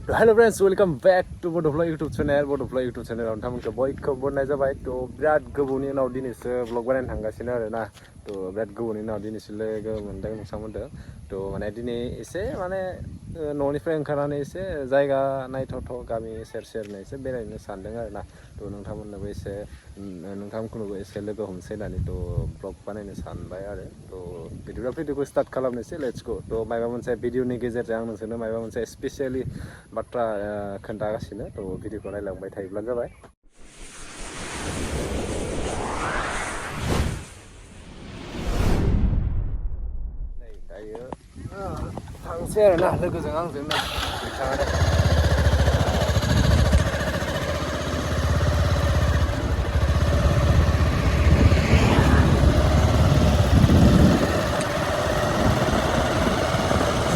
Hello friends, welcome back to Bodo YouTube channel. Bodo YouTube channel on tamu ke baikhw bonai jabai to birat goboni naw dinise vlog banai thangasino arena to birat goboni naw dinisile ge mondang nongsamondong to mane dini ese mane nonifrai oंखारनानै ese जायगा नायथावथाव गामि सेर सेरनो ese बेरायनो सानदों आरोना to नोंथांमोननोबो ese नोंथांमोनखौबो ese लोगो हमसै होननानै to vlog बानायनो सानबाय आरो to भिडिअखौ स्टार्ट खालामनोसै लेट्स गो to माबा मोनसे भिडिअनि गेजेरजों आं नोंसोरनो माबा मोनसे स्पेसियली बाथ्रा खोन्थागासिनो to भिडिअखौ नायलांबाय थायोब्लानो जाबाय दायो थांसै आरोना लोगोजों आंजोंनो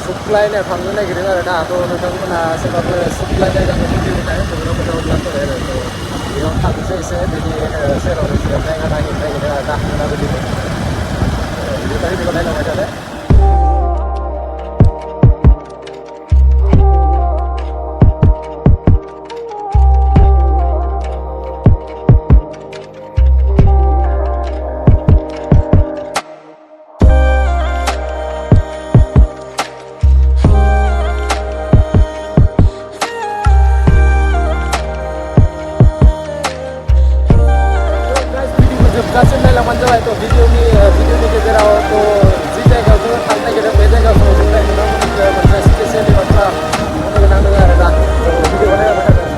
supply-nya थांनो नागिरदों आरोना to नोंथांमोना सोरबाफोर supply जायगाखौ मिथियोब्ला खोन्थाहरब्लानो जाबाय आरो to बेयाव थांसै एसे बिदि सेराव एसे जायगा नागिरनो नागिरदों आरोना मोनाबिलिनि भिडिअखौ नायलांबाय थादो जोबजासिम नायलांबानो जाबाय to भिडिअनि गेजेराव to जि जायगायाव जोङो थांनो नागिरदों बे जायगायाव जोंनिफ्राय नोंथांमोननो मोनसे स्पेसियेलि बाथ्रा बुंनो गोनां दङ आरोना to भिडिअखौ नायलांबाय थादो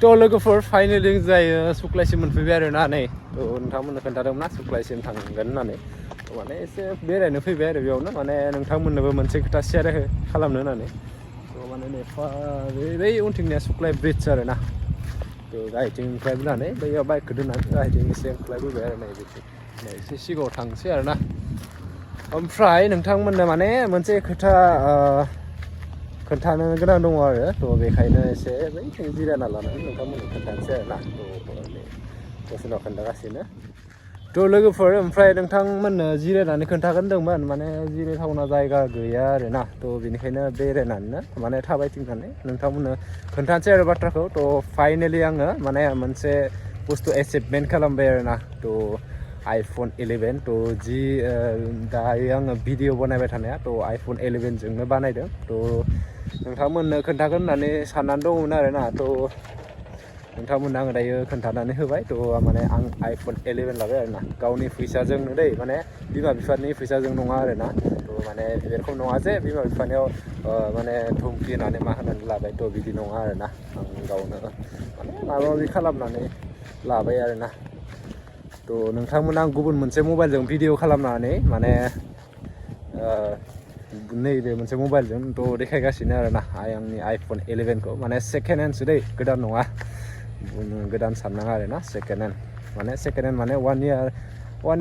to लोगोफोर फाइनली जायो सुक्लायसिम मोनफैबाय आरोना नै to नोंथांमोननो खोन्थादोंमोन ना सुक्लायसिम थांगोन होननानै to माने एसे बेरायनो फैबाय आरो बेयावनो माने नोंथांमोननोबो मोनसे खोथा शेयार खालामनो होननानै to माने बै उनथिंनिया सुक्लाय ब्रिज आरोना to गाहायथिंनिफ्राय फैनानै बैयाव बाइकखौ दोननानै गाहायथिं एसे ओंख्लायबोबाय आरो नै बिथिं एसे सिगाङाव थांसै आरोना ओमफ्राय नोंथांमोननो माने मोनसे खोथा खोन्थानो गोनां दङ आरो to बेखायनो एसे बैथिं जिरायना लानानै नोंथांमोननो खोन्थानोसै आरोना to दसे उनाव खोन्थागासिनो to लोगोफोर ओमफ्राय नोंथांमोननो जिरायनानै खोन्थागोन होनदोंमोन माने जिरायथावना जायगा गैया आरोना to बेनिखायनो बेरायनानैनो माने थाबायथिंनानै नोंथांमोननो खोन्थानोसै आरो बाथ्राखौ to फाइनेलि आङो माने मोनसे बुस्थु एचिभमेन्ट खालामबाय आरोना to iPhone 11 to जि दायो आङो भिडिअ बानायबाय थानाया to iPhone 11 जोंनो बानायदों to नोंथांमोननो खोन्थागोन होननानै साननानै दंमोन आरोना to नोंथांमोननो आङो दायो खोन्थानानै होबाय to माने आं iPhone 11 लाबाय आरोना गावनि फैसाजोंनो दै माने बिमा बिफानि फैसाजों नङा आरोना to माने बे रखम नङा जे बिमा बिफानियाव माने धुमखि होनानै मा होनानै लाबाय to बिदि नङा आरोना आं गावनो माने माबा माबि खालामनानै लाबाय आरोना to नोंथांमोना आं गुबुन मोनसे मबाइलजों भिडिअ खालामनानै माने नैबे मोनसे मबाइलजों to देखायगासिनो आरोना आंनि iPhone 11 खौ माने सेकेन्ड हेन्डसो दै गोदान नङा गोदान साननाङा आरोना सेकेन्ड हेन्ड माने 1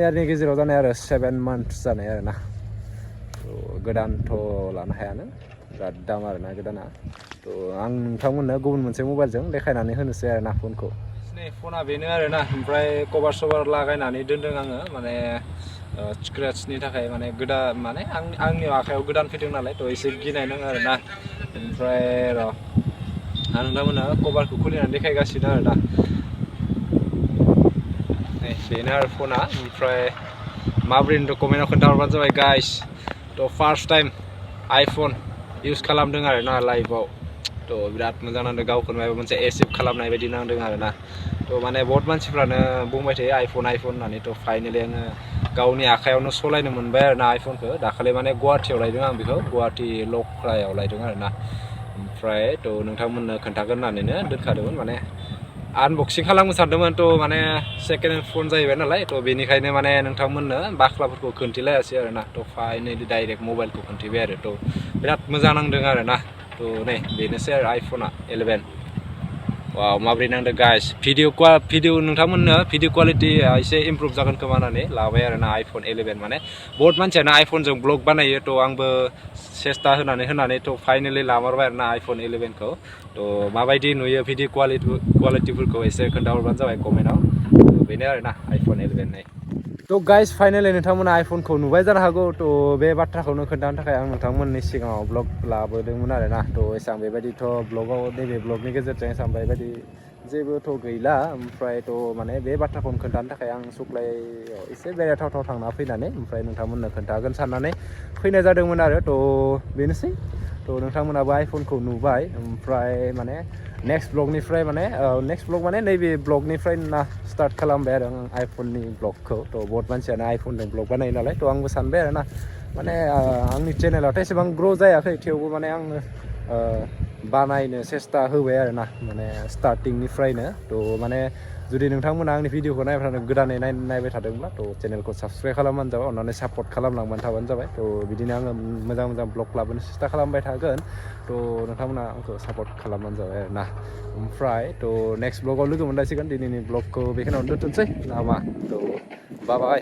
इयारनि गेजेराव जानाय आरो 7 months जानाय आरोना to गोदानथ' लानो हायानो बिराद दाम आरोना गोदाना to आं नोंथांमोननो गुबुन मोनसे मबाइलजों देखायनानै होनोसै आरोना फनखौ नै फना बेनो आरोना ओमफ्राय कभार सभार लागायनानै दोनदों आङो माने स्क्रेचनि थाखाय माने गोदान माने आंनि आखायाव गोदान फैदों नालाय to एसे गिनाय नाङो आरोना ओमफ्राय र' आं नोंथांमोननो कभारखौ खुलिनानै देखायगासिनो आरोना नै बेनो आरो फना ओमफ्राय माबोरै होनदों कमेन्टआव खोन्थाहरबानो जाबाय guys to first time iPhone use खालामदों आरोना लाइफआव to बिराद मोजां नांदों गावखौनो माबा मोनसे एचिभ खालामनाय बायदि नांदों आरोना to माने बहुत मानसिफ्रानो बुंबाय थायो iPhone होननानै to फाइनेलि आङो गावनि आखायावनो सलायनो मोनबाय आरोना iPhone-खौ दाखालि माने गुवाहाटियाव लायदों आं बेखौ गुवाहाटि लख्रायाव लायदों आरोना ओमफ्राय to नोंथांमोननो खोन्थागोन होननानैनो दोनखादोंमोन माने आनबक्सिं खालामनो सानदोंमोन to माने सेकेन्ड हेन्ड फन जाहैबाय नालाय to बेनिखायनो माने नोंथांमोननो बाख्लाफोरखौ खोन्थिलायासै आरोना to फाइनेलि डाइरेक्ट मबाइलखौ खोन्थिबाय आरो to बिराद मोजां नांदों आरोना थ' नै बेनोसै आरो आइफना 11 वाव माब्रै नांदों गाइस भिडिअ नोंथांमोननो भिडिअ क्वालिटिया एसे इमप्रुभ जागोन खोमा होननानै लाबाय आरो ना आइफन 11 माने बहुत मानसियानो आइफनजों ब्लग बानायो थ' आंबो सेस्था होनानै थ' फाइनेलि लामारबाय आरो ना आइफन 11 खौ थ' माबायदि नुयो भिडिअ क्वालिटिफोरखौ एसे खोन्थाहरबानो जाबाय कमेन्टआव बेनो आरो ना आइफन 11 नै थ' गाइस फाइनेलि नोंथांमोना आइफनखौ नुबाय जानो हागौ थ' बे बाथ्राखौनो खोन्थानो थाखाय आं नोंथांमोननि सिगाङाव ब्लग लाबोदोंमोन आरो ना थ' एसां बेबायदिथ' ब्लगाव नैबे ब्लगनि गेजेरजों एसां बेबायदि जेबोथ' गैला ओमफ्रायथ' माने बे बाथ्राखौनो खोन्थानो थाखाय आं सुक्लायाव एसे बेरायथावथाव थांना फैनानै ओमफ्राय नोंथांमोननो खोन्थागोन साननानै फैनाय जादोंमोन आरो थ' बेनोसै थ' नोंथांमोनाबो आइफनखौ नुबाय ओमफ्राय माने नेक्स्ट ब्लग माने नैबे ब्लगनिफ्राय ना स्टार्ट खालामबाय आरो आं आइफननि ब्लगखौ थ' बहुत मानसियानो आइफनजों ब्लग बानायो नालाय थ' आंबो सानबाय आरो ना माने आंनि चेनेलाथ' एसेबां ग्र' जायाखै थेवबो माने आङो बानायनो सेस्था होबाय आरो ना माने स्टार्टिंनिफ्रायनो थ' माने जुदि नोंथांमोना आंनि भिडिअखौ नायबाय थादों गोदानै नायबाय थादोंब्ला थ' चेनेलखौ साबस्क्राइब खालामबानो जाबाय अननानै सापर्ट खालामलांबानो थाबानो जाबाय थ' बिदिनो आङो मोजां ब्लग लाबोनो सेस्था खालामबाय थागोन थ' नोंथांमोना आंखौ सापर्ट खालामबानो जाबाय आरो ना ओमफ्राय थ' नेक्स्ट ब्लगाव लोगो मोनलायसिगोन दिनैनि ब्लगखौ बेखिनियावनो दोनथ'नोसै नामा थ' बाय